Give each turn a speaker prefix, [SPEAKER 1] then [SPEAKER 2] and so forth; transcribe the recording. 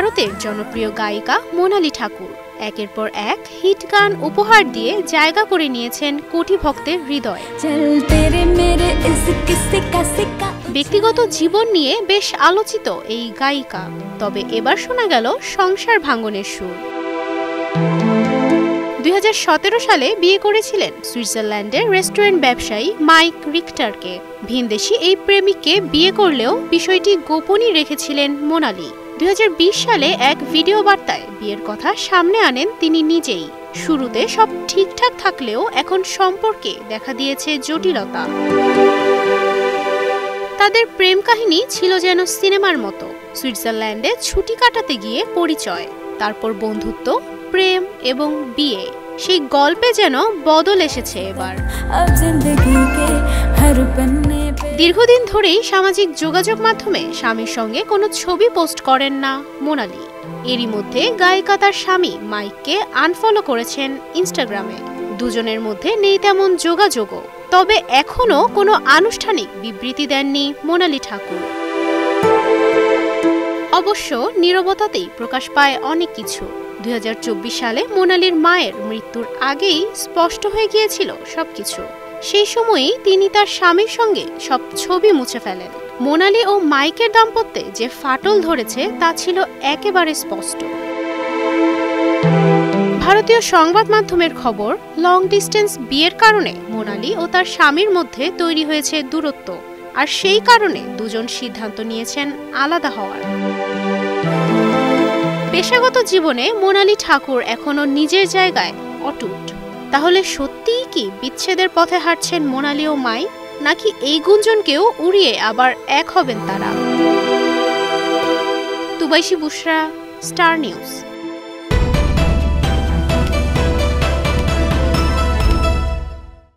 [SPEAKER 1] ভারতের জনপ্রিয় গায়িকা মোনালি ঠাকুর একের পর এক হিট গান উপহার দিয়ে জায়গা করে নিয়েছেন কোটি ভক্তের হৃদয়ে। ব্যক্তিগত জীবন নিয়ে বেশ আলোচিত এই গায়িকা, তবে এবার শোনা গেল সংসার ভাঙনের সুর। 2017 সালে বিয়ে করেছিলেন সুইজারল্যান্ডের রেস্টুরেন্ট ব্যবসায়ী মাইক রিক্টারকে। ভিনদেশী এই প্রেমিককে বিয়ে করলেও বিষয়টি গোপনই রেখেছিলেন মোনালি। 2020 সালে এক ভিডিও বার্তায় বিয়ের কথা সামনে আনেন তিনি নিজেই। শুরুতে সব ঠিকঠাক থাকলেও এখন সম্পর্কে দেখা দিয়েছে জটিলতা। তাদের প্রেম কাহিনী ছিল যেন সিনেমার মতো। সুইজারল্যান্ডে ছুটি কাটাতে গিয়ে পরিচয়, তারপর বন্ধুত্ব, প্রেম এবং বিয়ে। সেই গল্পে যেন বদল এসেছে এবার। দীর্ঘদিন ধরেই সামাজিক যোগাযোগ মাধ্যমে স্বামীর সঙ্গে কোনো ছবি পোস্ট করেন না মোনালি। এরই মধ্যে গায়িকা তার স্বামী মাইককে আনফলো করেছেন ইনস্টাগ্রামে। দুজনের মধ্যে নেই তেমন যোগাযোগও। তবে এখনও কোনো আনুষ্ঠানিক বিবৃতি দেননি মোনালি ঠাকুর। অবশ্য নীরবতাতেই প্রকাশ পায় অনেক কিছু। 2024 সালে মোনালির মায়ের মৃত্যুর আগেই স্পষ্ট হয়ে গিয়েছিল সবকিছু। সেই সময়ই তিনি তার স্বামীর সঙ্গে সব ছবি মুছে ফেলেন। মোনালি ও মাইকের দাম্পত্যে যে ফাটল ধরেছে তা ছিল একেবারে স্পষ্ট। ভারতীয় সংবাদ মাধ্যমের খবর, লং ডিস্টেন্স বিয়ের কারণে মোনালি ও তার স্বামীর মধ্যে তৈরি হয়েছে দূরত্ব, আর সেই কারণে দুজন সিদ্ধান্ত নিয়েছেন আলাদা হওয়ার। পেশাগত জীবনে মোনালি ঠাকুর এখনো নিজের জায়গায় অটুট। তাহলে সত্যিই কি বিচ্ছেদের পথে হাঁটছেন মোনালি ও মাই, নাকি এই গুঞ্জনকেও উড়িয়ে আবার এক হবেন তারা? তুবাইশি বুশরা, স্টার নিউজ।